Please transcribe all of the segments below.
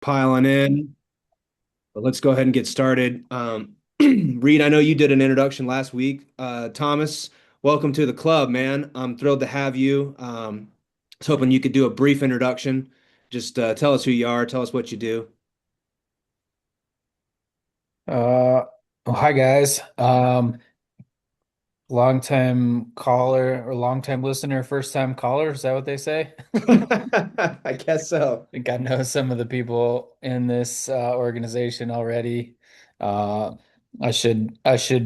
piling in, but let's go ahead and get started. Reed, I know you did an introduction last week. Thomas, welcome to the club, man. I'm thrilled to have you. I was hoping you could do a brief introduction. Just tell us who you are, tell us what you do. Hi guys. Long time caller or long time listener, first time caller. Is that what they say? I guess so. I think I know some of the people in this organization already. Uh, I should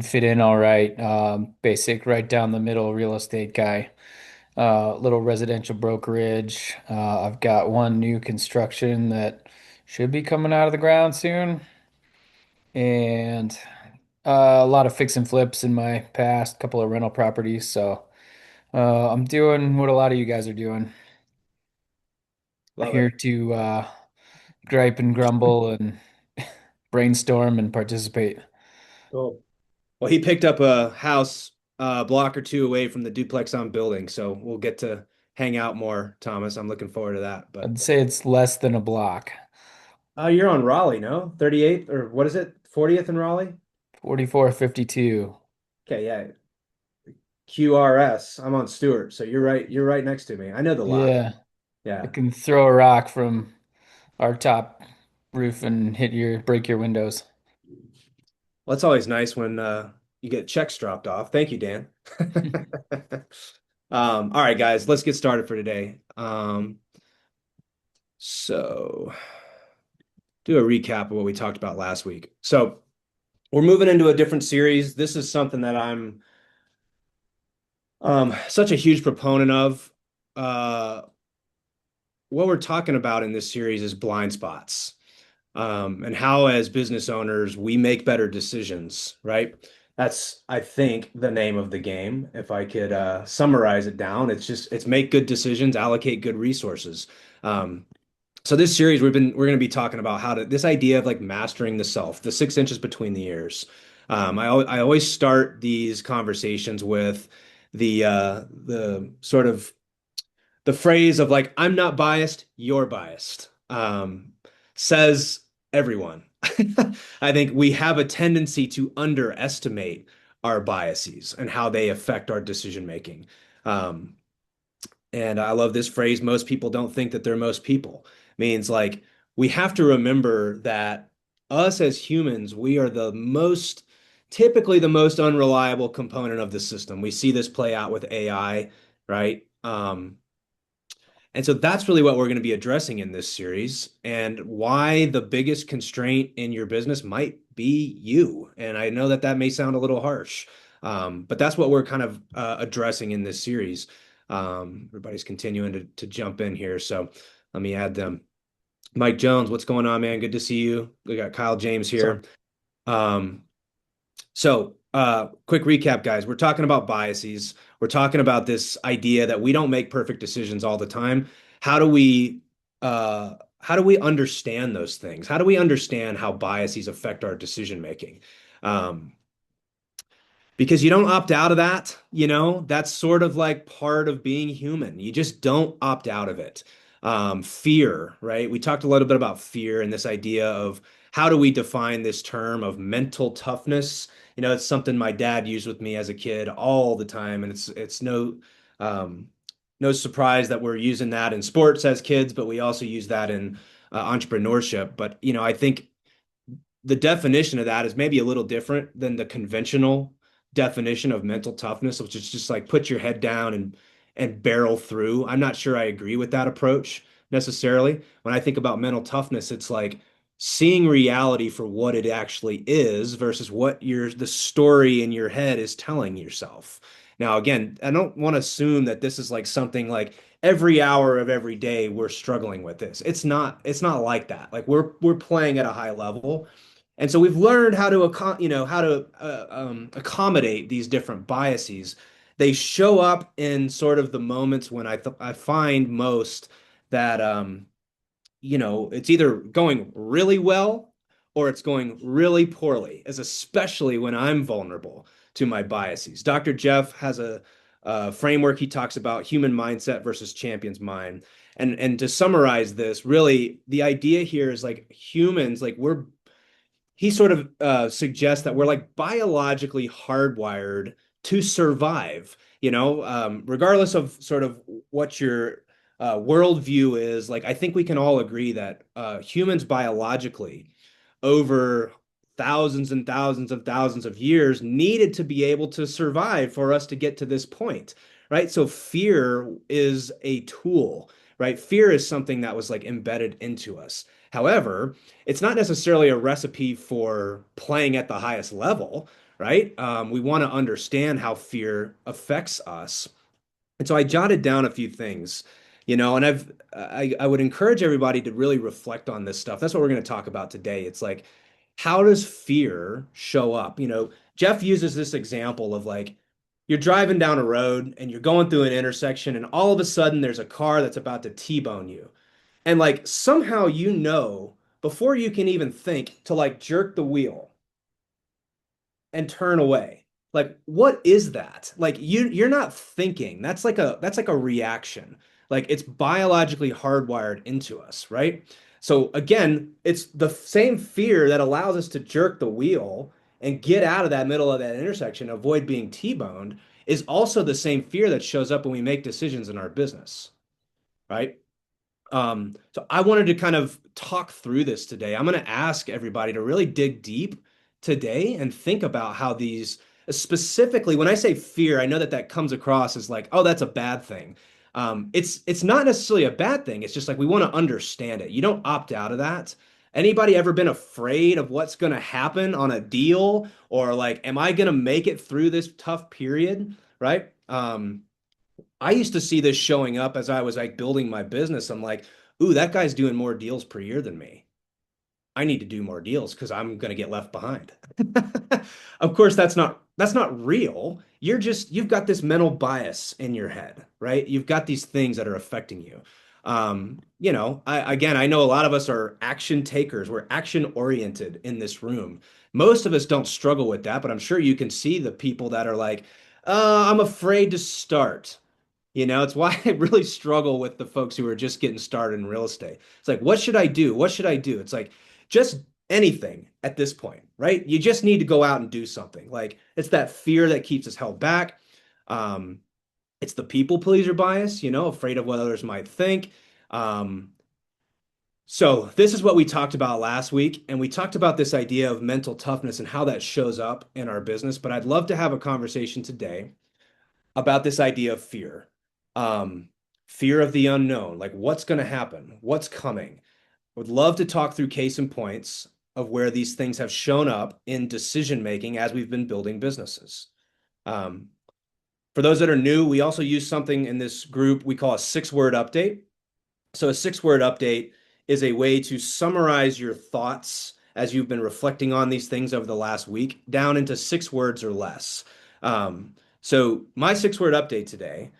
fit in all right. Basic right down the middle real estate guy. Little residential brokerage. I've got one new construction that should be coming out of the ground soon, and a lot of fix and flips in my past, couple of rental properties. So I'm doing what a lot of you guys are doing. Love Here it. to gripe and grumble and brainstorm and participate. Cool. Well, he picked up a house a block or two away from the duplex I'm building, so we'll get to hang out more, Thomas. I'm looking forward to that. But I'd say it's less than a block. you're on Raleigh, no? 38th or what is it? 40th in Raleigh? 4452. Okay, yeah. QRS. I'm on Stewart, so you're right. You're right next to me. I know the lot. Yeah, I Yeah. can throw a rock from our top roof and break your windows. Well, it's always nice when you get checks dropped off. Thank you, Dan. All right, guys, let's get started for today. So do a recap of what we talked about last week. So we're moving into a different series. This is something that I'm such a huge proponent of. Uh, what we're talking about in this series is blind spots, and how, as business owners, we make better decisions, right? That's, I think, the name of the game. If I could summarize it down, it's make good decisions, allocate good resources. Um, so this series we're going to be talking about how to this idea of like mastering the self, the 6 inches between the ears. I always start these conversations with the sort of the phrase of like, I'm not biased, you're biased, says everyone. I think we have a tendency to underestimate our biases and how they affect our decision making. Um, and I love this phrase, most people don't think that they're most people. Means like we have to remember that us as humans, we are typically the most unreliable component of the system. We see this play out with AI, right? And so that's really what we're going to be addressing in this series and why the biggest constraint in your business might be you. And I know that that may sound a little harsh, but that's what we're kind of addressing in this series. Everybody's continuing to jump in here. So let me add them. Mike Jones, what's going on, man? Good to see you. We got Kyle James So here. Um, quick recap, guys. We're talking about biases. We're talking about this idea that we don't make perfect decisions all the time. How do we how do we understand those things? How do we understand how biases affect our decision making? Um, because you don't opt out of that, that's sort of like part of being human. You just don't opt out of it. Fear, right? We talked a little bit about fear and this idea of how do we define this term of mental toughness? It's something my dad used with me as a kid all the time, and it's um, no surprise that we're using that in sports as kids, but we also use that in entrepreneurship. But I think the definition of that is maybe a little different than the conventional definition of mental toughness, which is just like put your head down and barrel through. I'm not sure I agree with that approach necessarily. When I think about mental toughness, it's like seeing reality for what it actually is versus what the story in your head is telling yourself. Now, again, I don't want to assume that this is like something like every hour of every day we're struggling with this. It's not like that. Like we're playing at a high level. And so we've learned how to, accommodate these different biases. They show up in sort of the moments when I find most that, it's either going really well or it's going really poorly, as especially when I'm vulnerable to my biases. Dr. Jeff has framework, he talks about human mindset versus champion's mind. And to summarize this, really, the idea here is like humans, like we're he sort of suggests that we're like biologically hardwired to survive, regardless of sort of what your worldview is. Like, I think we can all agree that humans biologically, over thousands and thousands of years, needed to be able to survive for us to get to this point, right? So, fear is a tool, right? Fear is something that was like embedded into us. However, it's not necessarily a recipe for playing at the highest level, right? We want to understand how fear affects us. And so I jotted down a few things, and I would encourage everybody to really reflect on this stuff. That's what we're going to talk about today. It's like, how does fear show up? Jeff uses this example of like you're driving down a road and you're going through an intersection, and all of a sudden there's a car that's about to T-bone you. And like somehow before you can even think to like jerk the wheel and turn away. Like what is that? Like you're not thinking. That's like a reaction. Like it's biologically hardwired into us, right? So again, it's the same fear that allows us to jerk the wheel and get out of that middle of that intersection, avoid being T-boned, is also the same fear that shows up when we make decisions in our business, right? So I wanted to kind of talk through this today. I'm going to ask everybody to really dig deep today and think about how these, specifically, when I say fear, I know that that comes across as like, oh, that's a bad thing. It's not necessarily a bad thing. It's just like we want to understand it. You don't opt out of that. Anybody ever been afraid of what's going to happen on a deal or like, am I going to make it through this tough period? Right? I used to see this showing up as I was like building my business. I'm like, ooh, that guy's doing more deals per year than me. I need to do more deals because I'm going to get left behind. Of course, that's not real. You've got this mental bias in your head, right? You've got these things that are affecting you. I know a lot of us are action takers. We're action oriented in this room. Most of us don't struggle with that, but I'm sure you can see the people that are like, I'm afraid to start. It's why I really struggle with the folks who are just getting started in real estate. It's like, what should I do? What should I do? It's like, just anything at this point, right? You just need to go out and do something. Like, it's that fear that keeps us held back. Um, it's the people pleaser bias, afraid of what others might think. Um, so this is what we talked about last week, and we talked about this idea of mental toughness and how that shows up in our business. But I'd love to have a conversation today about this idea of fear. Um, Fear of the unknown, like what's going to happen, what's coming. I would love to talk through case and points of where these things have shown up in decision making as we've been building businesses. Um, for those that are new, we also use something in this group we call a 6-word update. So a 6-word update is a way to summarize your thoughts as you've been reflecting on these things over the last week down into 6 words or less. So my 6-word update today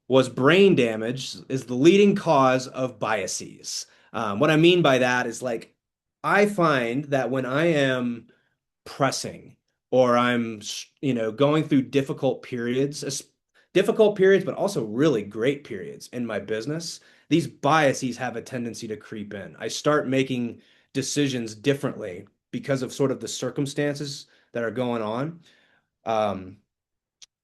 was brain damage is the leading cause of biases. What I mean by that is like, I find that when I am pressing or I'm, going through difficult periods, but also really great periods in my business, these biases have a tendency to creep in. I start making decisions differently because of sort of the circumstances that are going on. Um,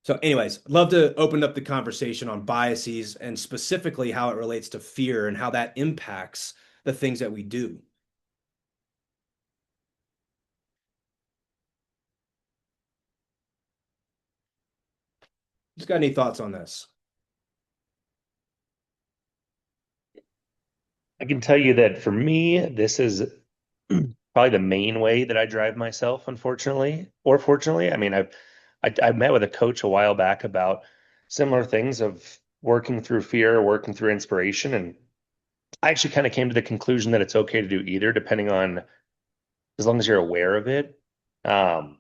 so, anyways, love to open up the conversation on biases and specifically how it relates to fear and how that impacts the things that we do. Just got any thoughts on this? I can tell you that for me, this is probably the main way that I drive myself, unfortunately, or fortunately. I mean, I met with a coach a while back about similar things of working through fear, working through inspiration, and I actually kind of came to the conclusion that it's okay to do either, depending on as long as you're aware of it. Um,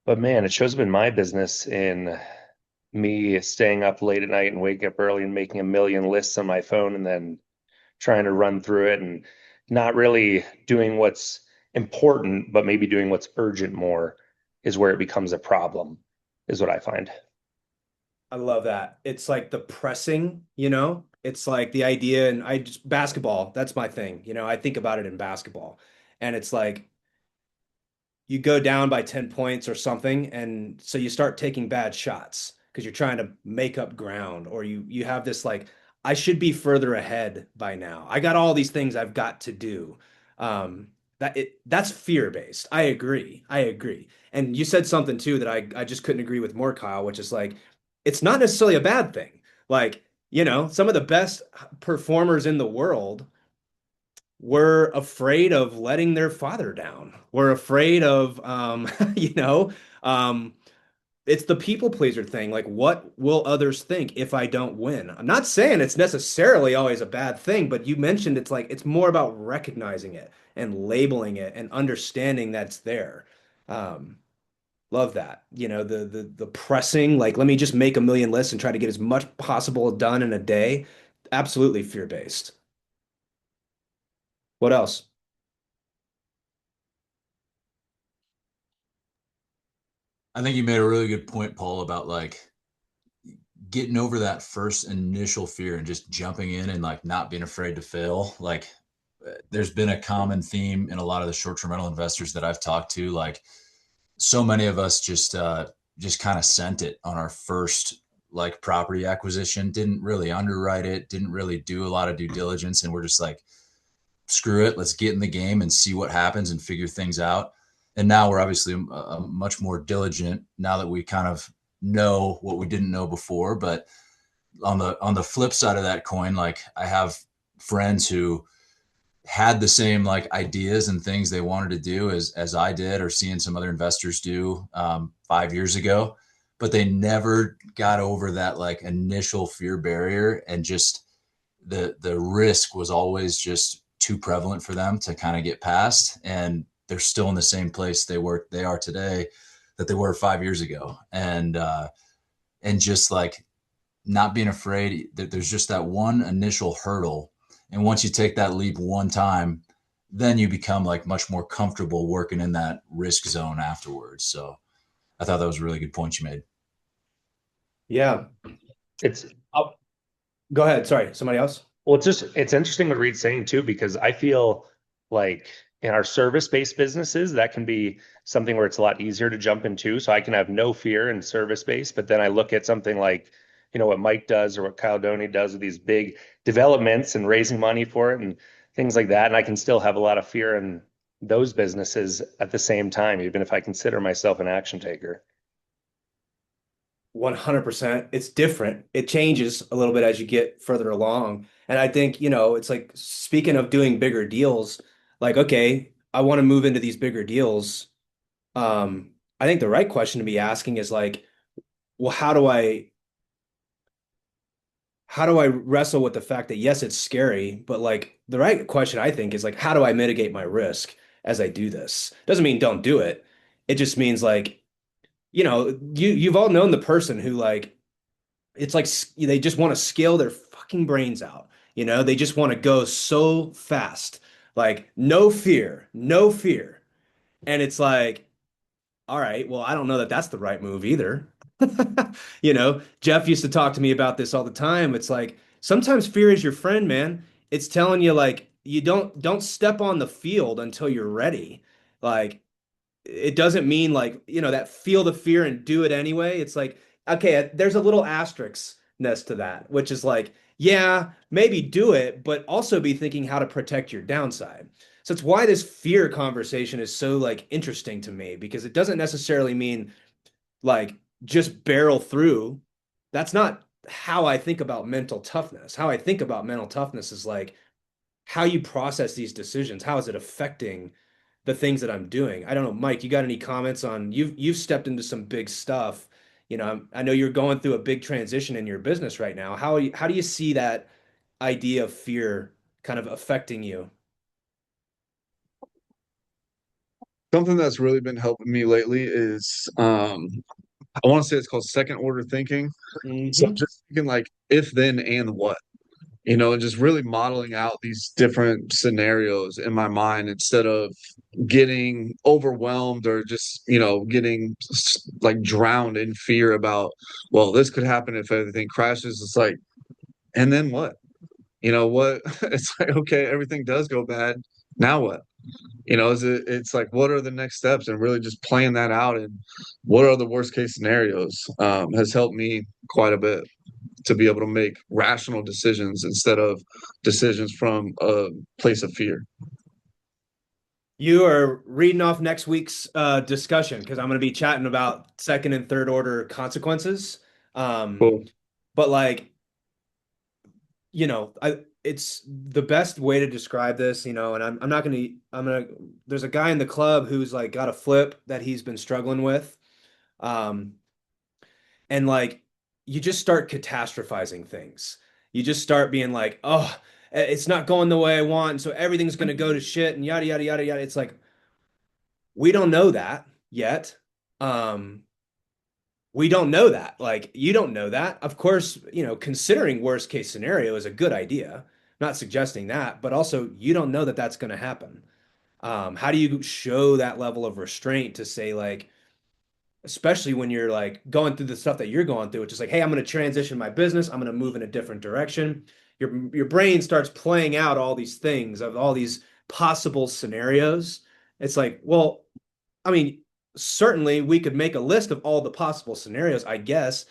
but man, it shows up in my business in me staying up late at night and waking up early and making a million lists on my phone and then trying to run through it and not really doing what's important, but maybe doing what's urgent more is where it becomes a problem, is what I find. I love that. It's like the pressing, you know? It's like the idea, and I just basketball, that's my thing. You know, I think about it in basketball. And it's like you go down by 10 points or something, and so you start taking bad shots because you're trying to make up ground, or you have this like, I should be further ahead by now. I got all these things I've got to do. That's fear-based. I agree. I agree. And you said something too that I just couldn't agree with more, Kyle, which is like, it's not necessarily a bad thing. Like, you know, some of the best performers in the world were afraid of letting their father down. We're afraid of, you know, um, it's the people pleaser thing. Like, what will others think if I don't win? I'm not saying it's necessarily always a bad thing, but you mentioned it's like it's more about recognizing it and labeling it and understanding that's there. Um, Love that. You know, the pressing, like, let me just make a million lists and try to get as much possible done in a day. Absolutely fear-based. What else? I think you made a really good point, Paul, about like getting over that first initial fear and just jumping in and like not being afraid to fail. Like there's been a common theme in a lot of the short-term rental investors that I've talked to. Like so many of us just kind of sent it on our first like property acquisition, didn't really underwrite it, didn't really do a lot of due diligence, and we're just like, screw it, let's get in the game and see what happens and figure things out. And now we're obviously much more diligent now that we kind of know what we didn't know before. But on the flip side of that coin, like I have friends who had the same like ideas and things they wanted to do as I did, or seeing some other investors do 5 years ago, but they never got over that like initial fear barrier, and just the risk was always just too prevalent for them to kind of get past, and they're still in the same place they are today that they were 5 years ago. And just like not being afraid that there's just that one initial hurdle, and once you take that leap one time, then you become like much more comfortable working in that risk zone afterwards. So I thought that was a really good point you made. Yeah. It's Oh, go ahead. Sorry, somebody else. Well, it's interesting what Reed's saying too, because I feel like in our service-based businesses, that can be something where it's a lot easier to jump into. So I can have no fear in service-based, but then I look at something like, what Mike does or what Kyle Doney does with these big developments and raising money for it and things like that. And I can still have a lot of fear in those businesses at the same time, even if I consider myself an action taker. 100%. It's different. It changes a little bit as you get further along. And I think, you know, it's like speaking of doing bigger deals, like, okay, I want to move into these bigger deals. I think the right question to be asking is like, well, how do I wrestle with the fact that yes, it's scary, but like the right question I think is like, how do I mitigate my risk as I do this? Doesn't mean don't do it. It just means like, you know, you've all known the person who like it's like they just want to scale their fucking brains out. You know, they just want to go so fast. Like no fear, no fear. And it's like, all right, well, I don't know that that's the right move either. You know, Jeff used to talk to me about this all the time. It's like sometimes fear is your friend, man. It's telling you like you don't step on the field until you're ready. Like it doesn't mean like, you know, that feel the fear and do it anyway. It's like, okay, there's a little asteriskness to that, which is like, yeah, maybe do it, but also be thinking how to protect your downside. So it's why this fear conversation is so like interesting to me because it doesn't necessarily mean like just barrel through. That's not how I think about mental toughness. How I think about mental toughness is like how you process these decisions. How is it affecting the things that I'm doing? I don't know, Mike, you got any comments on you've stepped into some big stuff. You know, I know you're going through a big transition in your business right now. How do you see that idea of fear kind of affecting you? Something that's really been helping me lately is I want to say it's called second order thinking. So Hmm. just thinking like if then and what. and just really modeling out these different scenarios in my mind instead of getting overwhelmed or just, getting like drowned in fear about, well, this could happen if everything crashes. It's like, and then what? What? It's like, okay, everything does go bad. Now what? It's like, what are the next steps, and really just playing that out, and what are the worst case scenarios, has helped me quite a bit to be able to make rational decisions instead of decisions from a place of fear. You are reading off next week's discussion because I'm going to be chatting about second and third order consequences. Um, Cool. but like, it's the best way to describe this, and I'm not going to, there's a guy in the club who's like got a flip that he's been struggling with. Um, and like, you just start catastrophizing things. You just start being like, oh, it's not going the way I want. And so everything's going to go to shit and yada, yada, yada, yada. It's like, we don't know that yet. Um, we don't know that. Like, you don't know that. Of course, considering worst case scenario is a good idea. Not suggesting that, but also you don't know that that's going to happen. How do you show that level of restraint to say like, especially when you're like going through the stuff that you're going through, which is like, hey, I'm going to transition my business. I'm going to move in a different direction. Your brain starts playing out all these things of all these possible scenarios. It's like, well, I mean, certainly we could make a list of all the possible scenarios, I guess.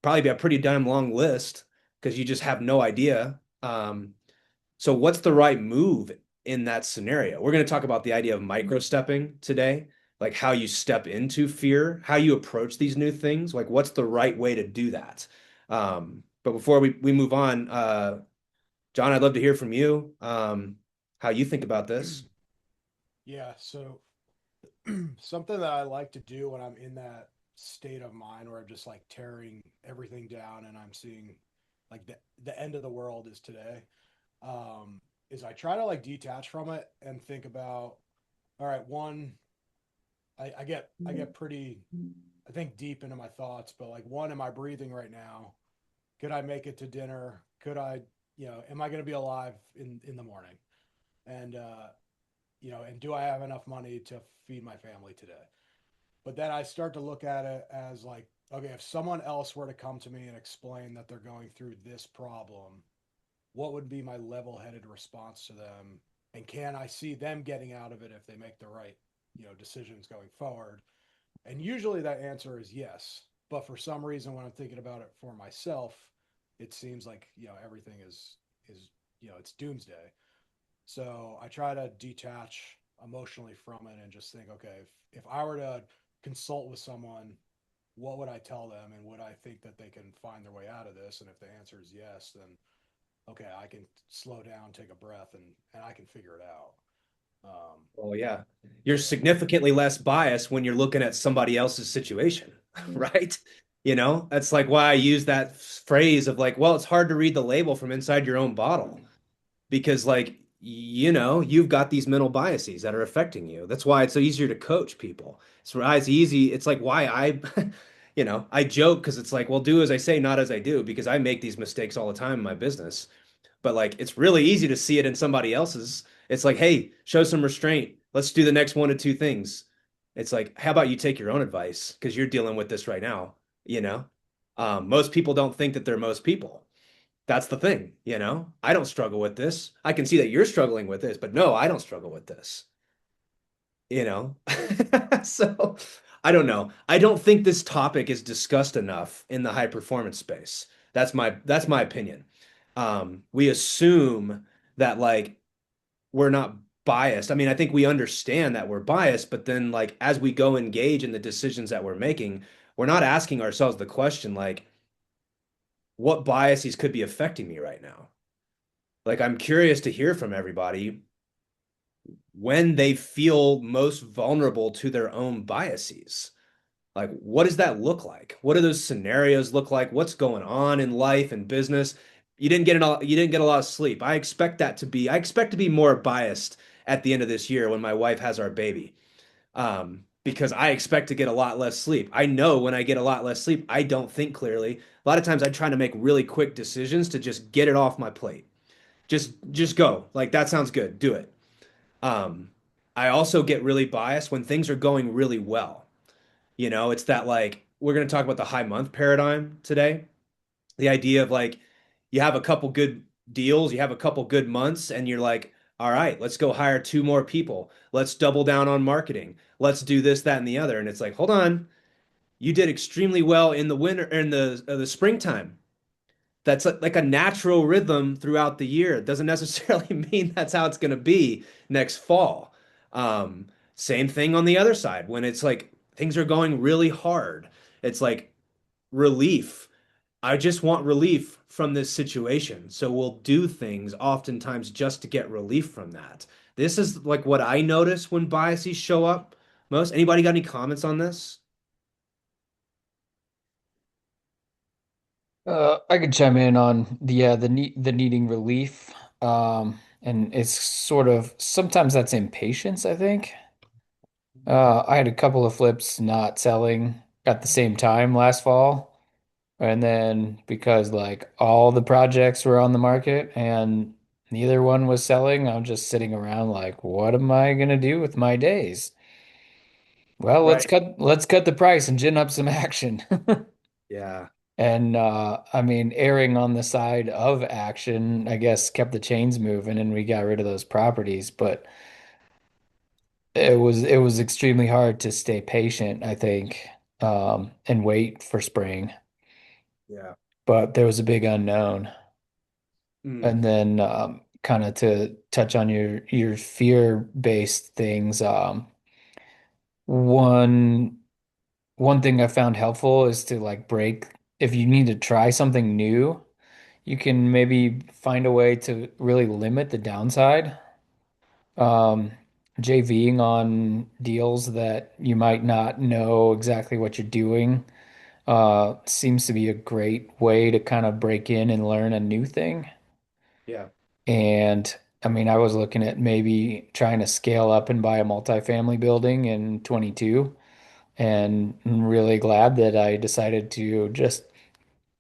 Probably be a pretty damn long list because you just have no idea. So what's the right move in that scenario? We're going to talk about the idea of micro stepping today, like how you step into fear, how you approach these new things, like what's the right way to do that. But before we move on, John, I'd love to hear from you, how you think about this. Yeah, so something that I like to do when I'm in that state of mind where I'm just like tearing everything down and I'm seeing like the end of the world is today, is I try to like detach from it and think about, all right, one, I get pretty, I think deep into my thoughts, but like one, am I breathing right now? Could I make it to dinner? Could I, am I going to be alive in the morning? And and do I have enough money to feed my family today? But then I start to look at it as like, okay, if someone else were to come to me and explain that they're going through this problem, what would be my level-headed response to them? And can I see them getting out of it if they make the right, decisions going forward? And usually that answer is yes. But for some reason, when I'm thinking about it for myself, it seems like, everything is, it's doomsday. So I try to detach emotionally from it and just think, okay, if I were to consult with someone, what would I tell them? And would I think that they can find their way out of this? And if the answer is yes, then okay, I can slow down, take a breath, and I can figure it out. Well, yeah, you're So significantly less biased when you're looking at somebody else's situation, right? That's like why I use that phrase of like, well, it's hard to read the label from inside your own bottle because like, you've got these mental biases that are affecting you. That's why it's so easier to coach people. It's why it's easy. It's like why I, I joke because it's like, well, do as I say, not as I do, because I make these mistakes all the time in my business. But like it's really easy to see it in somebody else's. It's like, hey, show some restraint. Let's do the next one to two things. It's like, how about you take your own advice because you're dealing with this right now, you know? Most people don't think that they're most people. That's the thing, I don't struggle with this. I can see that you're struggling with this, but no, I don't struggle with this, you know? So I don't know. I don't think this topic is discussed enough in the high performance space. That's my opinion. We assume that like we're not biased. I mean, I think we understand that we're biased, but then like as we go engage in the decisions that we're making, we're not asking ourselves the question like, what biases could be affecting me right now? Like I'm curious to hear from everybody when they feel most vulnerable to their own biases. Like, what does that look like? What do those scenarios look like? What's going on in life and business? You didn't get a lot of sleep. I expect to be more biased at the end of this year when my wife has our baby. because I expect to get a lot less sleep. I know when I get a lot less sleep, I don't think clearly. A lot of times I try to make really quick decisions to just get it off my plate. Just go. Like that sounds good. Do it. Um, I also get really biased when things are going really well. It's that like we're going to talk about the high month paradigm today. The idea of like you have a couple good deals, you have a couple good months, and you're like, all right, let's go hire two more people. Let's double down on marketing. Let's do this, that, and the other. And it's like, hold on, you did extremely well in the winter, in the springtime. That's like a natural rhythm throughout the year. It doesn't necessarily mean that's how it's going to be next fall. Same thing on the other side when it's like things are going really hard. It's like relief. I just want relief from this situation. So we'll do things oftentimes just to get relief from that. This is like what I notice when biases show up most. Anybody got any comments on this? I could chime in on the needing relief. And it's sort of sometimes that's impatience, I think. I had a couple of flips not selling at the same time last fall. And then because like all the projects were on the market and neither one was selling, I'm just sitting around like, what am I gonna do with my days? Well, Right. let's cut the price and gin up some action. Yeah. And I mean, erring on the side of action, I guess, kept the chains moving and we got rid of those properties. But it was extremely hard to stay patient, I think, and wait for spring. Yeah. But there was a big unknown. Mm. And then kind of to touch on your fear-based things, one one thing I found helpful is to like break if you need to try something new. You can maybe find a way to really limit the downside. Um, JVing on deals that you might not know exactly what you're doing seems to be a great way to kind of break in and learn a new thing. Yeah. And I mean, I was looking at maybe trying to scale up and buy a multifamily building in 22, and I'm really glad that I decided to just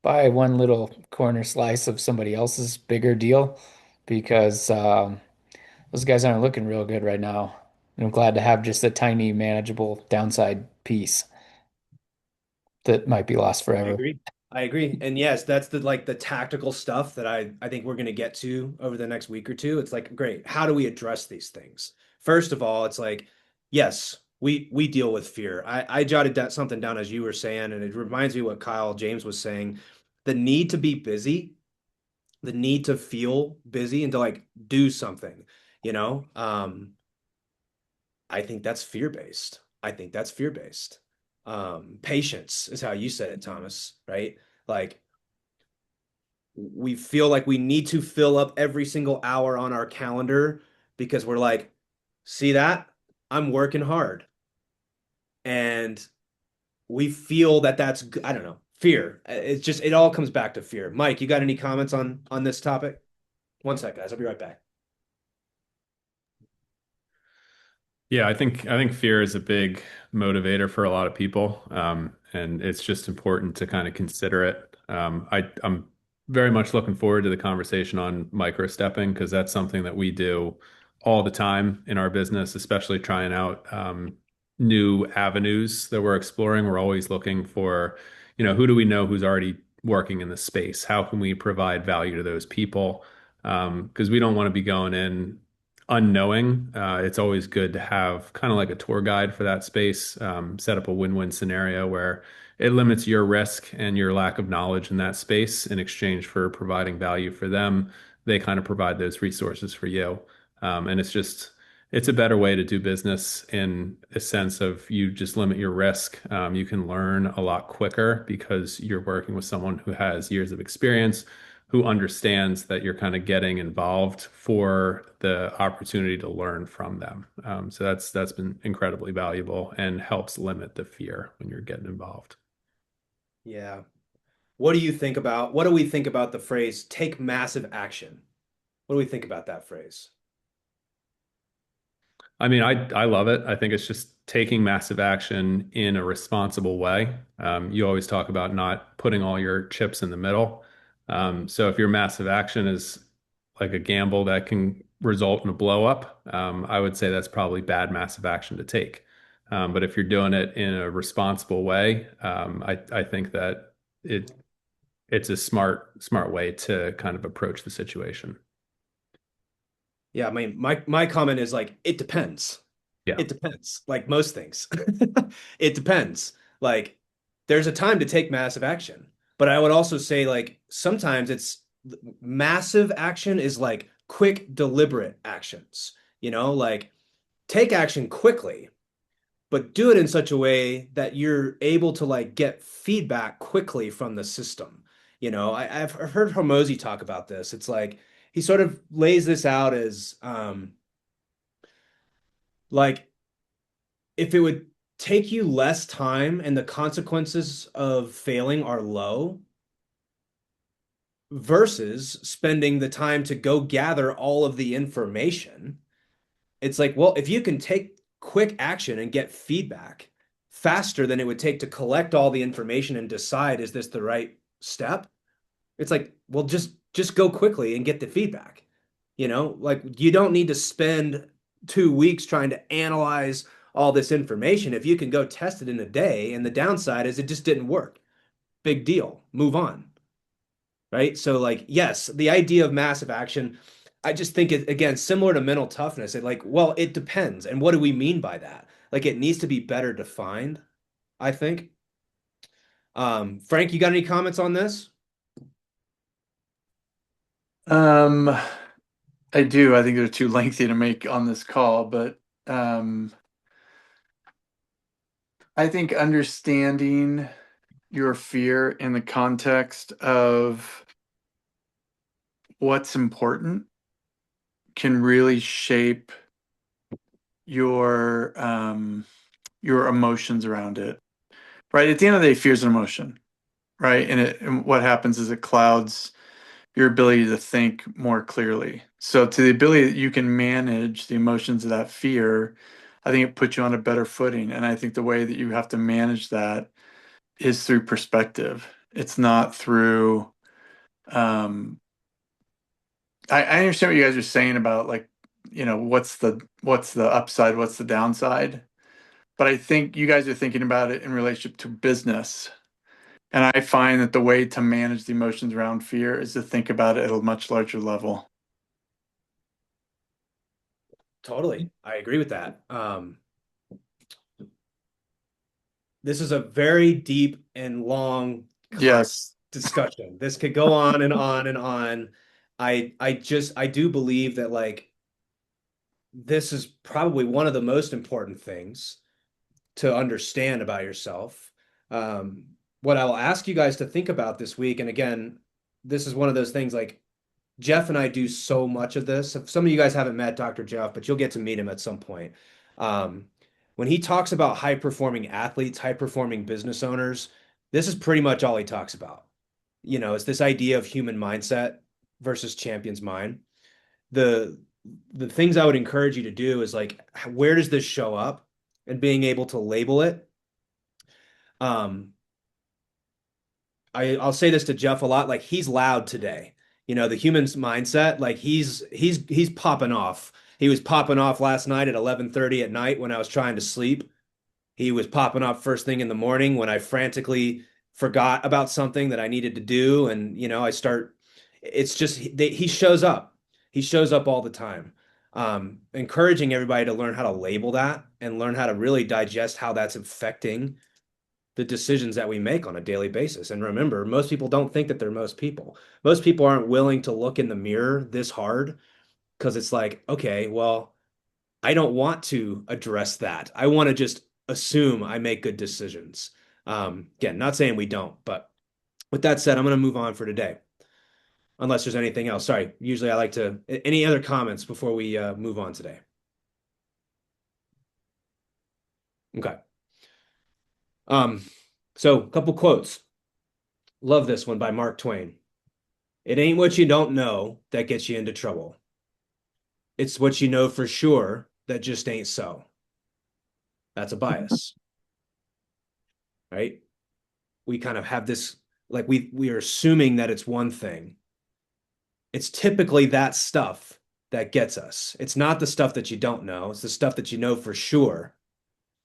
buy one little corner slice of somebody else's bigger deal because those guys aren't looking real good right now. And I'm glad to have just a tiny, manageable downside piece that might be lost I forever. agree. I agree. And yes, that's the like the tactical stuff that I think we're going to get to over the next week or two. It's like, great, how do we address these things? First of all, it's like, yes, we deal with fear. I jotted that something down as you were saying, and it reminds me what Kyle James was saying. The need to be busy, the need to feel busy and to like do something, you know? I think that's fear-based. I think that's fear-based. Patience is how you said it, Thomas, right? Like we feel like we need to fill up every single hour on our calendar because we're like, see that? I'm working hard. And we feel that I don't know, fear. It's just, it all comes back to fear. Mike, you got any comments on this topic? One sec, guys. I'll be right back. Yeah, I think fear is a big motivator for a lot of people, and it's just important to kind of consider it. I'm very much looking forward to the conversation on micro stepping because that's something that we do all the time in our business, especially trying out new avenues that we're exploring. We're always looking for, who do we know who's already working in the space? How can we provide value to those people? Because we don't want to be going in unknowing. It's always good to have kind of like a tour guide for that space, set up a win-win scenario where it limits your risk and your lack of knowledge in that space in exchange for providing value for them. They kind of provide those resources for you. And it's a better way to do business in a sense of you just limit your risk. You can learn a lot quicker because you're working with someone who has years of experience who understands that you're kind of getting involved for the opportunity to learn from them. So that's been incredibly valuable and helps limit the fear when you're getting involved. Yeah. What do we think about the phrase take massive action? What do we think about that phrase? I mean, I love it. I think it's just taking massive action in a responsible way. You always talk about not putting all your chips in the middle. So if your massive action is like a gamble that can result in a blow up, I would say that's probably bad massive action to take. But if you're doing it in a responsible way, I think that it's a smart way to kind of approach the situation. Yeah, I mean, my comment is like it depends. Yeah. It depends. Like most things. It depends. Like there's a time to take massive action. But I would also say like sometimes it's massive action is like quick, deliberate actions. Like take action quickly, but do it in such a way that you're able to like get feedback quickly from the system. I've heard Hormozy talk about this. It's like he sort of lays this out as like if it would take you less time and the consequences of failing are low versus spending the time to go gather all of the information. It's like, well, if you can take quick action and get feedback faster than it would take to collect all the information and decide, is this the right step? It's like, well, just go quickly and get the feedback. Like you don't need to spend 2 weeks trying to analyze all this information. If you can go test it in a day, and the downside is it just didn't work. Big deal. Move on. Right. So, like, yes, the idea of massive action, I just think it again, similar to mental toughness. It like, well, it depends. And what do we mean by that? Like it needs to be better defined, I think. Frank, you got any comments on this? Um, I do. I think they're too lengthy to make on this call, but I think understanding your fear in the context of what's important can really shape your emotions around it. Right? At the end of the day, fear is an emotion, right? And what happens is it clouds your ability to think more clearly. So to the ability that you can manage the emotions of that fear, I think it puts you on a better footing. And I think the way that you have to manage that is through perspective. It's not through um I understand what you guys are saying about like, what's the upside, what's the downside. But I think you guys are thinking about it in relationship to business. And I find that the way to manage the emotions around fear is to think about it at a much larger level. Totally. I agree with that. This is a very deep and long Yes. discussion. This could go on and on and on. I do believe that like this is probably one of the most important things to understand about yourself. Um, what I will ask you guys to think about this week, and again, this is one of those things like Jeff and I do so much of this. If some of you guys haven't met Dr. Jeff, but you'll get to meet him at some point. Um, when he talks about high performing athletes, high performing business owners, this is pretty much all he talks about. It's this idea of human mindset versus champion's mind. The the things I would encourage you to do is like, where does this show up? And being able to label it. Um, I'll say this to Jeff a lot, like he's loud today. The human's mindset, like he's popping off. He was popping off last night at 11:30 at night when I was trying to sleep. He was popping off first thing in the morning when I frantically forgot about something that I needed to do. And, it's just, he shows up. He shows up all the time. Encouraging everybody to learn how to label that and learn how to really digest how that's affecting the decisions that we make on a daily basis. And remember, most people don't think that they're most people. Most people aren't willing to look in the mirror this hard because it's like, okay, well, I don't want to address that. I want to just assume I make good decisions. Again, not saying we don't, but with that said, I'm going to move on for today. Unless there's anything else. Sorry. Usually I like to, any other comments before we move on today? Okay. So a couple quotes. Love this one by Mark Twain. It ain't what you don't know that gets you into trouble. It's what you know for sure that just ain't so. That's a bias, right? We kind of have this, like we are assuming that it's one thing. It's typically that stuff that gets us. It's not the stuff that you don't know. It's the stuff that you know for sure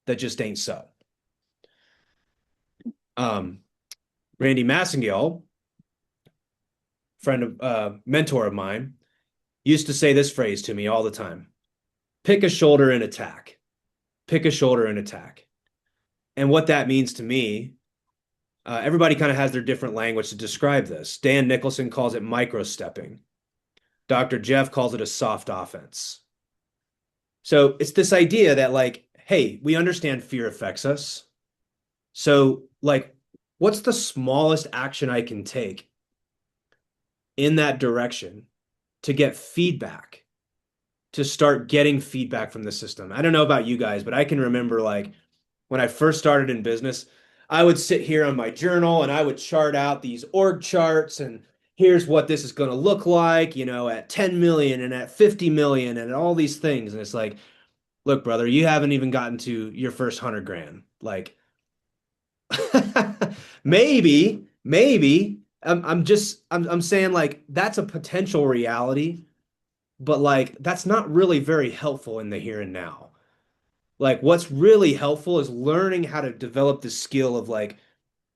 that just ain't so. Randy Massengill, mentor of mine, used to say this phrase to me all the time: pick a shoulder and attack. Pick a shoulder and attack. And what that means to me, everybody kind of has their different language to describe this. Dan Nicholson calls it micro-stepping. Dr. Jeff calls it a soft offense. So it's this idea that, like, hey, we understand fear affects us. So, like, what's the smallest action I can take in that direction to get feedback, to start getting feedback from the system? I don't know about you guys, but I can remember, like, when I first started in business, I would sit here on my journal and I would chart out these org charts, and here's what this is going to look like, you know, at 10 million and at 50 million and all these things. And it's like, look, brother, you haven't even gotten to your first 100 grand. Like, maybe. I'm saying, like, that's a potential reality, but like that's not really very helpful in the here and now. Like, what's really helpful is learning how to develop the skill of, like,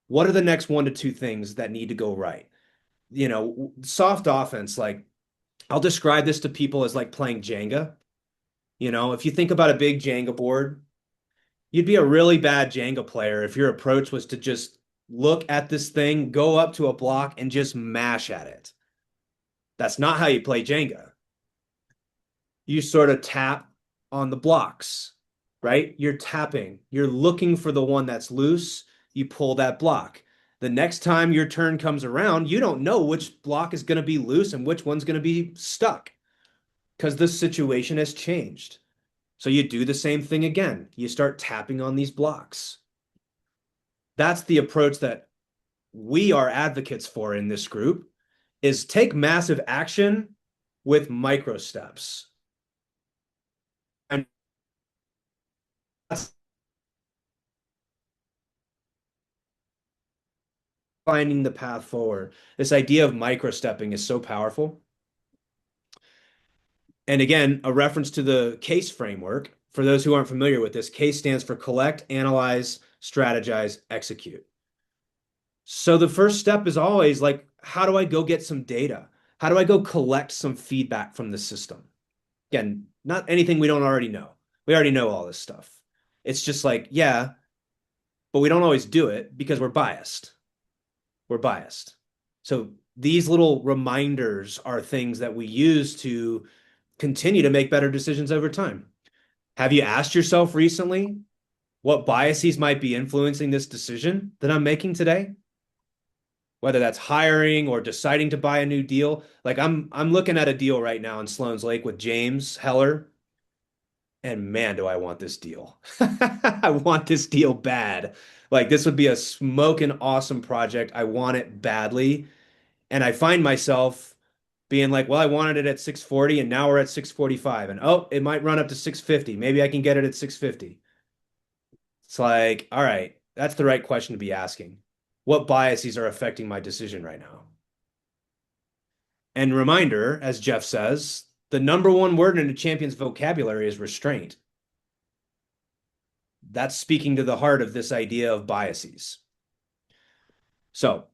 what are the next 1 to 2 things that need to go right? You know, soft offense, like, I'll describe this to people as like playing Jenga. You know, if you think about a big Jenga board, you'd be a really bad Jenga player if your approach was to just look at this thing, go up to a block, and just mash at it. That's not how you play Jenga. You sort of tap on the blocks, right? You're tapping, you're looking for the one that's loose, you pull that block. The next time your turn comes around, you don't know which block is going to be loose and which one's going to be stuck because the situation has changed. So you do the same thing again. You start tapping on these blocks. That's the approach that we are advocates for in this group, is take massive action with micro steps. And that's finding the path forward. This idea of micro stepping is so powerful. And again, a reference to the CASE framework. For those who aren't familiar with this, CASE stands for collect, analyze, strategize, execute. So the first step is always like, how do I go get some data? How do I go collect some feedback from the system? Again, not anything we don't already know. We already know all this stuff. It's just like, yeah, but we don't always do it because we're biased. We're biased. So these little reminders are things that we use to continue to make better decisions over time. Have you asked yourself recently what biases might be influencing this decision that I'm making today? Whether that's hiring or deciding to buy a new deal. Like, I'm looking at a deal right now in Sloan's Lake with James Heller, and man, do I want this deal. I want this deal bad. Like, this would be a smoking awesome project. I want it badly. And I find myself being like, well, I wanted it at 640 and now we're at 645. And oh, it might run up to 650. Maybe I can get it at 650. It's like, all right, that's the right question to be asking. What biases are affecting my decision right now? And reminder, as Jeff says, the number one word in a champion's vocabulary is restraint. That's speaking to the heart of this idea of biases. So,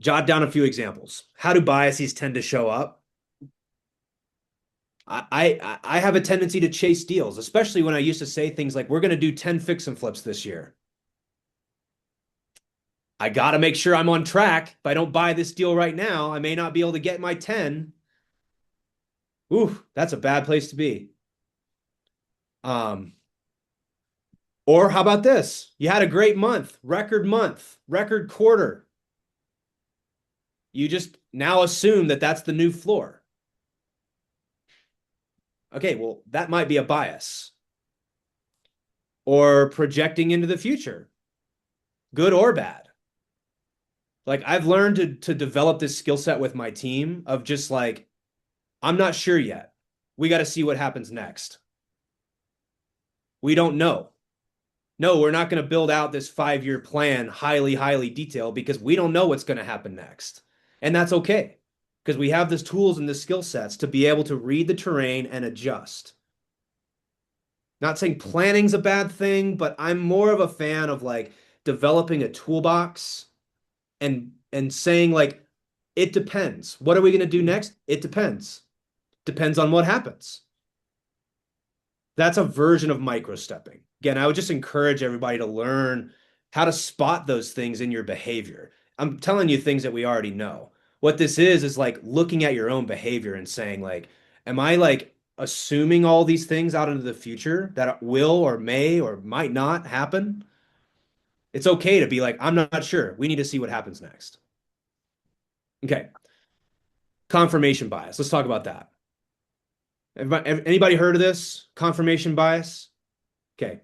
jot down a few examples. How do biases tend to show up? I have a tendency to chase deals, especially when I used to say things like, we're going to do 10 fix and flips this year. I got to make sure I'm on track. If I don't buy this deal right now, I may not be able to get my 10. Ooh, that's a bad place to be. Or how about this? You had a great month, record quarter. You just now assume that that's the new floor. Okay, well, that might be a bias. Or projecting into the future, good or bad. Like, I've learned to develop this skill set with my team of just like, I'm not sure yet. We got to see what happens next. We don't know. No, we're not going to build out this 5-year plan highly, highly detailed because we don't know what's going to happen next. And that's okay because we have the tools and the skill sets to be able to read the terrain and adjust. Not saying planning's a bad thing, but I'm more of a fan of like developing a toolbox and saying like it depends. What are we going to do next? It depends. Depends on what happens. That's a version of micro-stepping. Again, I would just encourage everybody to learn how to spot those things in your behavior. I'm telling you things that we already know. What this is like looking at your own behavior and saying like, am I like assuming all these things out into the future that will or may or might not happen? It's okay to be like, I'm not sure. We need to see what happens next. Okay. Confirmation bias. Let's talk about that. Anybody heard of this? Confirmation bias? Okay.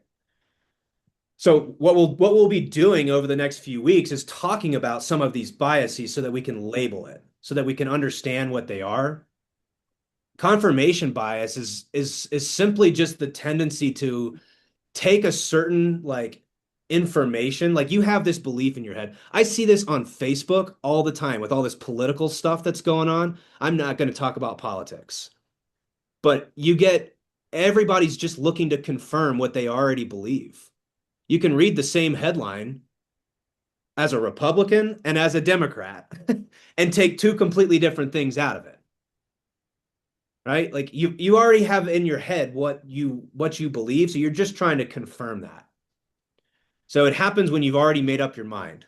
So what we'll be doing over the next few weeks is talking about some of these biases so that we can label it, so that we can understand what they are. Confirmation bias is simply just the tendency to take a certain like information, like you have this belief in your head. I see this on Facebook all the time with all this political stuff that's going on. I'm not going to talk about politics, but you get everybody's just looking to confirm what they already believe. You can read the same headline as a Republican and as a Democrat and take two completely different things out of it. Right? Like you already have in your head what you believe, so you're just trying to confirm that. So it happens when you've already made up your mind.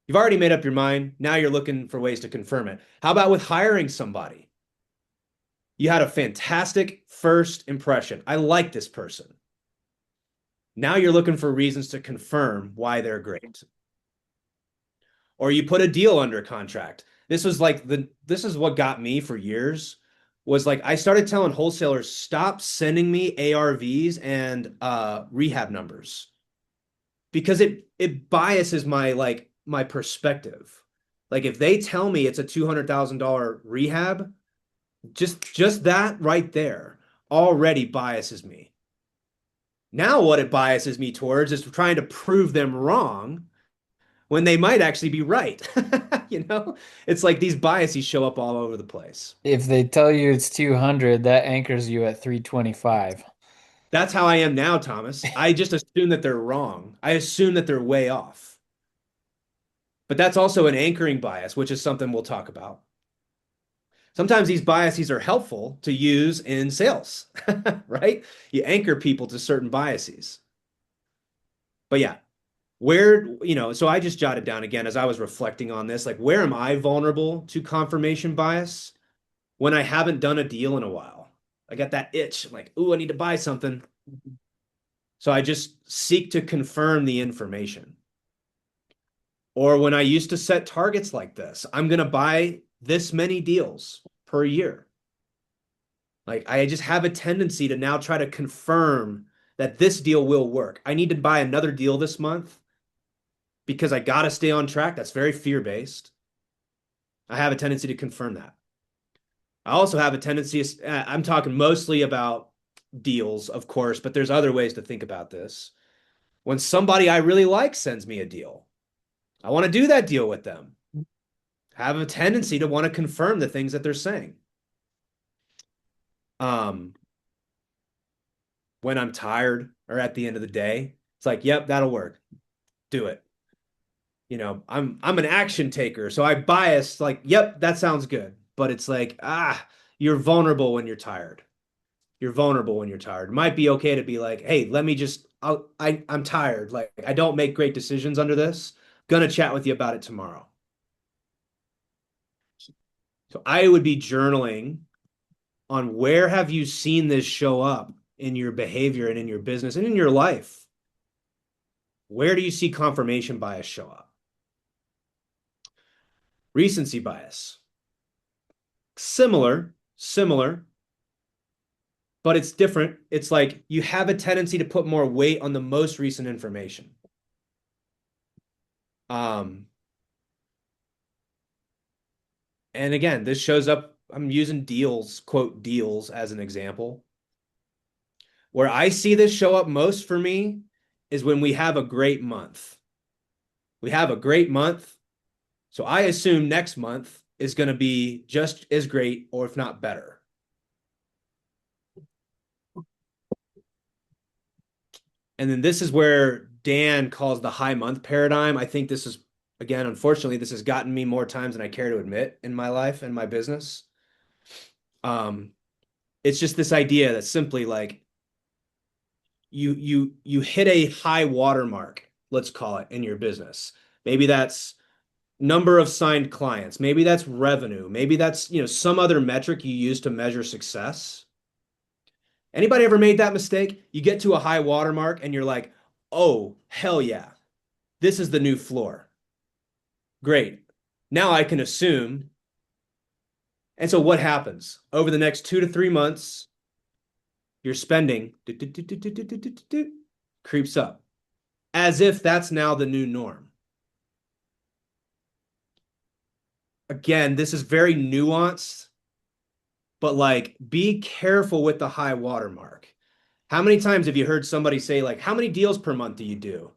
You've already made up your mind, now you're looking for ways to confirm it. How about with hiring somebody? You had a fantastic first impression. I like this person. Now you're looking for reasons to confirm why they're great. Or you put a deal under contract. This is what got me for years was like I started telling wholesalers stop sending me ARVs and rehab numbers because it biases my perspective. Like if they tell me it's a $200,000 rehab, just that right there already biases me. Now what it biases me towards is trying to prove them wrong when they might actually be right. You know, it's like these biases show up all over the place. If they tell you it's 200, that anchors you at 325. That's how I am now, Thomas. I just assume that they're wrong. I assume that they're way off. But that's also an anchoring bias, which is something we'll talk about. Sometimes these biases are helpful to use in sales, right? You anchor people to certain biases. But yeah, so I just jotted down again as I was reflecting on this, like, where am I vulnerable to confirmation bias? When I haven't done a deal in a while. I got that itch, like, ooh, I need to buy something. So I just seek to confirm the information. Or when I used to set targets like this, I'm going to buy this many deals per year. Like I just have a tendency to now try to confirm that this deal will work. I need to buy another deal this month because I got to stay on track. That's very fear-based. I have a tendency to confirm that. I also have a tendency, I'm talking mostly about deals, of course, but there's other ways to think about this. When somebody I really like sends me a deal, I want to do that deal with them. I have a tendency to want to confirm the things that they're saying. When I'm tired or at the end of the day, it's like, yep, that'll work. Do it. You know, I'm an action taker, so I bias like, yep, that sounds good. But it's like, you're vulnerable when you're tired. You're vulnerable when you're tired. It might be okay to be like, hey, let me just, I'm tired. Like, I don't make great decisions under this. Gonna chat with you about it tomorrow. So I would be journaling on where have you seen this show up in your behavior and in your business and in your life? Where do you see confirmation bias show up? Recency bias. Similar, but it's different. It's like you have a tendency to put more weight on the most recent information. And again, this shows up, I'm using deals, quote, deals as an example. Where I see this show up most for me is when we have a great month. We have a great month. So I assume next month is going to be just as great, or if not better. And then this is where Dan calls the high month paradigm. I think this is, again, unfortunately, this has gotten me more times than I care to admit in my life and my business. It's just this idea that simply like you hit a high watermark, let's call it, in your business. Maybe that's number of signed clients. Maybe that's revenue. Maybe that's, some other metric you use to measure success. Anybody ever made that mistake? You get to a high watermark and you're like, oh, hell yeah, this is the new floor. Great. Now I can assume. And so what happens? Over the next 2 to 3 months, your spending creeps up as if that's now the new norm. Again, this is very nuanced, but like be careful with the high watermark. How many times have you heard somebody say, like, how many deals per month do you do?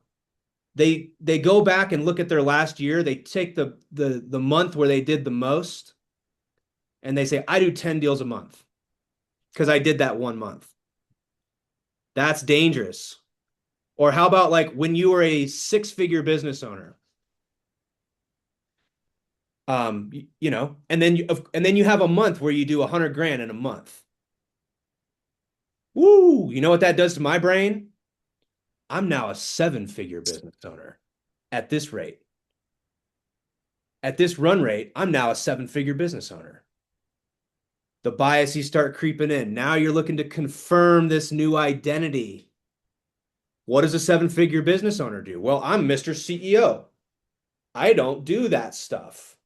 They go back and look at their last year, they take the month where they did the most, and they say, I do 10 deals a month because I did that 1 month. That's dangerous. Or how about like when you were a 6-figure business owner? And then you have a month where you do 100 grand in a month. Woo! You know what that does to my brain? I'm now a 7-figure business owner at this rate. At this run rate, I'm now a 7-figure business owner. The biases start creeping in. Now you're looking to confirm this new identity. What does a 7-figure business owner do? Well, I'm Mr. CEO. I don't do that stuff.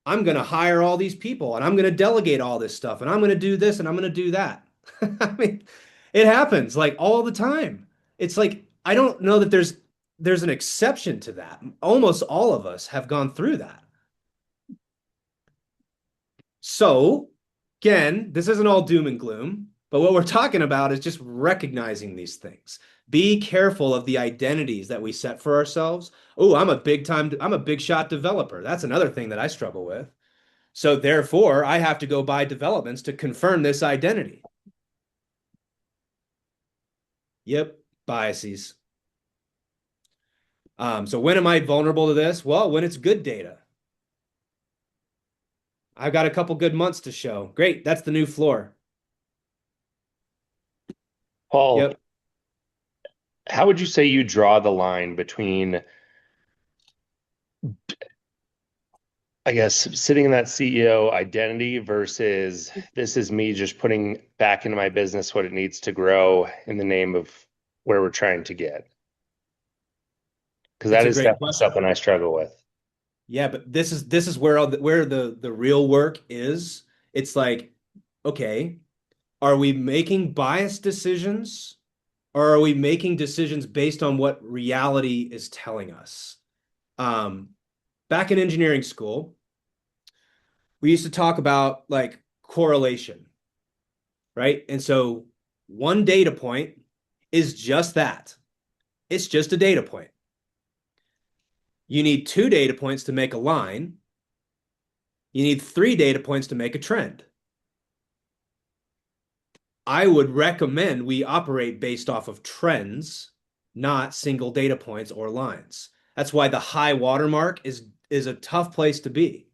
I'm going to hire all these people and I'm going to delegate all this stuff and I'm going to do this and I'm going to do that. I mean, it happens like all the time. It's like, I don't know that there's an exception to that. Almost all of us have gone through that. So, again, this isn't all doom and gloom, but what we're talking about is just recognizing these things. Be careful of the identities that we set for ourselves. Oh, I'm a big shot developer. That's another thing that I struggle with. So therefore, I have to go buy developments to confirm this identity. Yep, biases. So when am I vulnerable to this? Well, when it's good data. I've got a couple good months to show. Great, that's the new floor. Paul, Yep. how would you say you draw the line between, I guess, sitting in that CEO identity versus this is me just putting back into my business what it needs to grow in the name of where we're trying to get? Because It's that a is great definitely question. something I struggle with. Yeah, but this is where the real work is. It's like, okay, are we making biased decisions or are we making decisions based on what reality is telling us? Back in engineering school, we used to talk about like correlation, right? And so one data point is just that. It's just a data point. You need 2 data points to make a line. You need 3 data points to make a trend. I would recommend we operate based off of trends, not single data points or lines. That's why the high watermark is a tough place to be.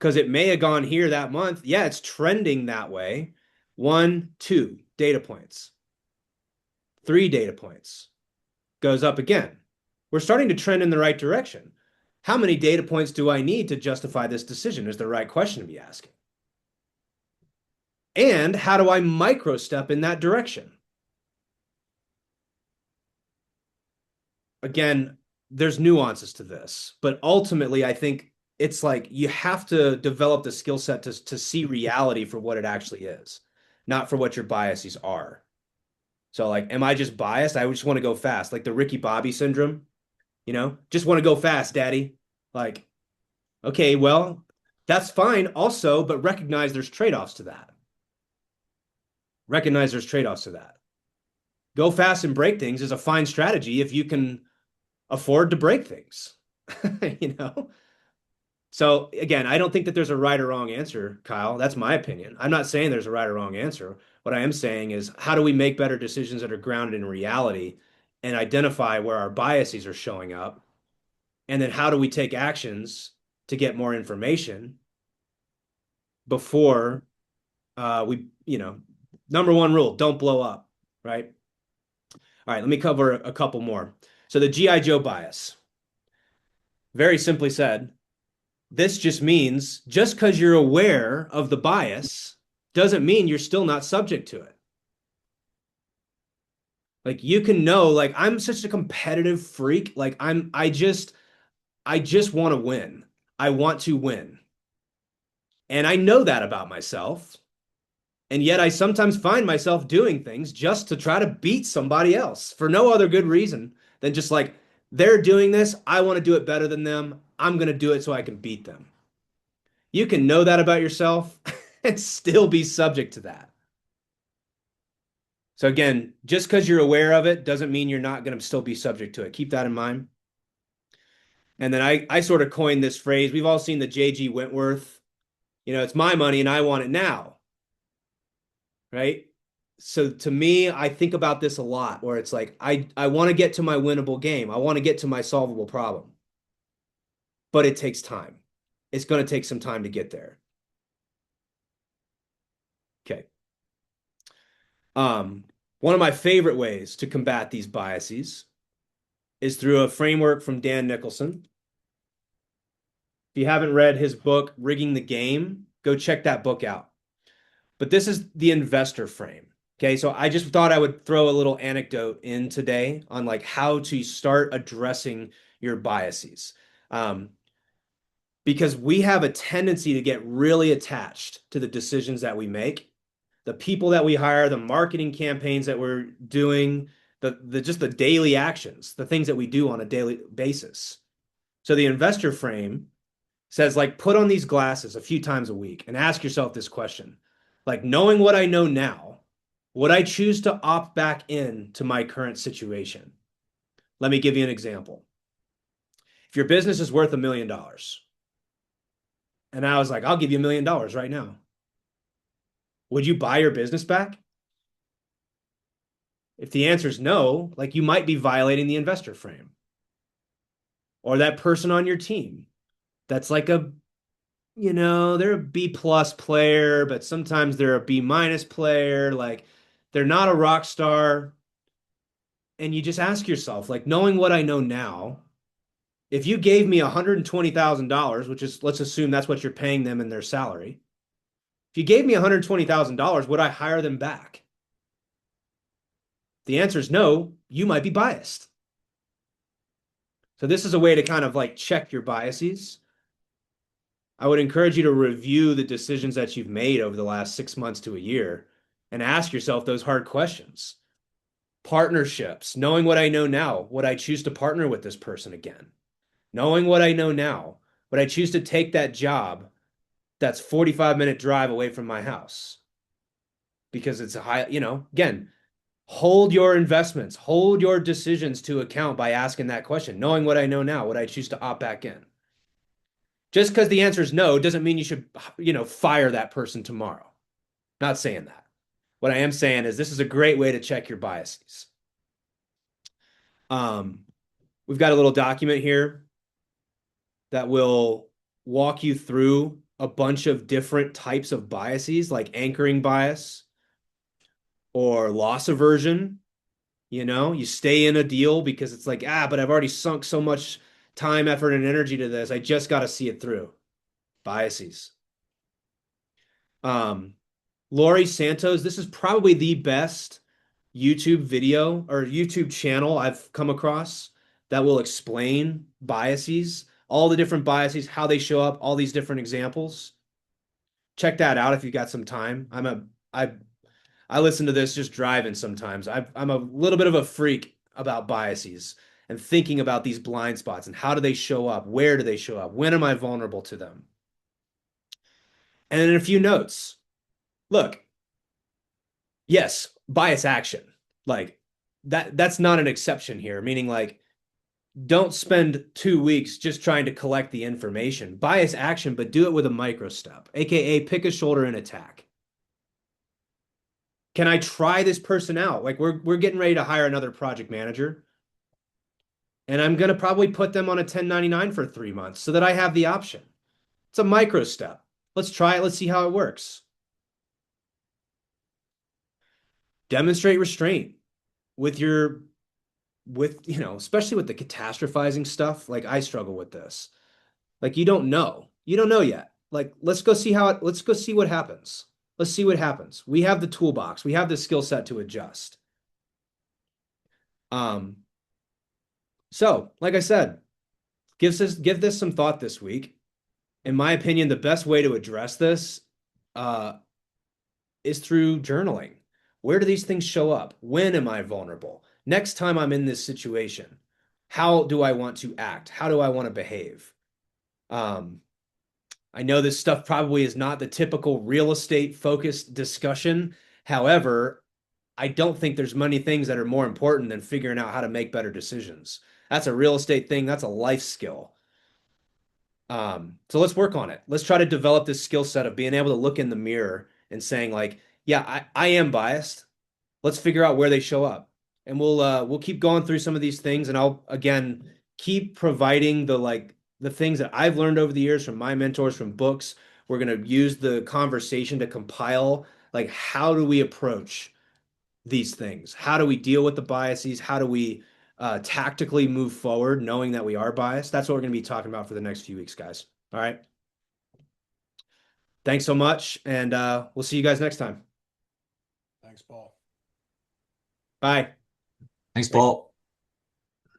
Because it may have gone here that month. Yeah, it's trending that way. 1, 2 data points. 3 data points. Goes up again. We're starting to trend in the right direction. How many data points do I need to justify this decision is the right question to be asking. And how do I micro step in that direction? Again, there's nuances to this, but ultimately, I think it's like you have to develop the skill set to see reality for what it actually is, not for what your biases are. So, like, am I just biased? I just want to go fast, like the Ricky Bobby syndrome, just want to go fast, daddy. Like, okay, well, that's fine also, but recognize there's trade-offs to that. Recognize there's trade-offs to that. Go fast and break things is a fine strategy if you can afford to break things, you know? So again, I don't think that there's a right or wrong answer, Kyle. That's my opinion. I'm not saying there's a right or wrong answer. What I am saying is how do we make better decisions that are grounded in reality and identify where our biases are showing up? And then how do we take actions to get more information before number one rule, don't blow up, right? All right, let me cover a couple more. So the G.I. Joe bias, very simply said, this just means just because you're aware of the bias doesn't mean you're still not subject to it. Like you can know, like I'm such a competitive freak. Like I just want to win. I want to win. And I know that about myself. And yet I sometimes find myself doing things just to try to beat somebody else for no other good reason than just like they're doing this. I want to do it better than them. I'm going to do it so I can beat them. You can know that about yourself and still be subject to that. So again, just because you're aware of it doesn't mean you're not going to still be subject to it. Keep that in mind. And then I sort of coined this phrase. We've all seen the J.G. Wentworth, it's my money and I want it now. Right? So to me, I think about this a lot where it's like, I want to get to my winnable game. I want to get to my solvable problem. But it takes time. It's going to take some time to get there. Okay. One of my favorite ways to combat these biases is through a framework from Dan Nicholson. If you haven't read his book, Rigging the Game, go check that book out. But this is the investor frame. Okay, so I just thought I would throw a little anecdote in today on like how to start addressing your biases. Because we have a tendency to get really attached to the decisions that we make, the people that we hire, the marketing campaigns that we're doing, just the daily actions, the things that we do on a daily basis. So the investor frame says like put on these glasses a few times a week and ask yourself this question. Like knowing what I know now, would I choose to opt back in to my current situation? Let me give you an example. If your business is worth $1 million, and I was like, I'll give you $1 million right now, would you buy your business back? If the answer is no, like you might be violating the investor frame. Or that person on your team that's like they're a B plus player, but sometimes they're a B minus player. Like they're not a rock star. And you just ask yourself, like, knowing what I know now, if you gave me $120,000, which is, let's assume that's what you're paying them in their salary. If you gave me $120,000, would I hire them back? The answer is no, you might be biased. So this is a way to kind of like check your biases. I would encourage you to review the decisions that you've made over the last 6 months to a year and ask yourself those hard questions. Partnerships, knowing what I know now, would I choose to partner with this person again? Knowing what I know now, would I choose to take that job that's 45-minute drive away from my house? Because it's a high, again, hold your investments, hold your decisions to account by asking that question. Knowing what I know now, would I choose to opt back in? Just because the answer is no doesn't mean you should, fire that person tomorrow. Not saying that. What I am saying is this is a great way to check your biases. We've got a little document here that will walk you through a bunch of different types of biases, like anchoring bias or loss aversion. You stay in a deal because it's like, but I've already sunk so much time, effort, and energy to this. I just got to see it through. Biases. Laurie Santos, this is probably the best YouTube video or YouTube channel I've come across that will explain biases, all the different biases, how they show up, all these different examples. Check that out if you've got some time. I listen to this just driving sometimes. I'm a little bit of a freak about biases and thinking about these blind spots and how do they show up? Where do they show up? When am I vulnerable to them? And then a few notes. Look, yes, bias action. Like that's not an exception here, meaning like don't spend 2 weeks just trying to collect the information. Bias action, but do it with a micro step, aka pick a shoulder and attack. Can I try this person out? Like we're getting ready to hire another project manager, and I'm gonna probably put them on a 1099 for 3 months so that I have the option. It's a micro step. Let's try it. Let's see how it works. Demonstrate restraint with your especially with the catastrophizing stuff. Like I struggle with this. Like you don't know. You don't know yet. Like let's go see what happens. Let's see what happens. We have the toolbox. We have the skill set to adjust. Um, so like I said, give this some thought this week. In my opinion, the best way to address this uh is through journaling. Where do these things show up? When am I vulnerable? Next time I'm in this situation, how do I want to act? How do I want to behave? Um, I know this stuff probably is not the typical real estate focused discussion. However, I don't think there's many things that are more important than figuring out how to make better decisions. That's a real estate thing. That's a life skill. So let's work on it. Let's try to develop this skill set of being able to look in the mirror and saying like, yeah, I am biased. Let's figure out where they show up. And we'll keep going through some of these things and I'll again keep providing the things that I've learned over the years from my mentors, from books. We're going to use the conversation to compile like how do we approach these things? How do we deal with the biases? How do we tactically move forward knowing that we are biased? That's what we're going to be talking about for the next few weeks, guys. All right. Thanks so much. And we'll see you guys next time. Thanks, Paul. Bye. Thanks, Paul.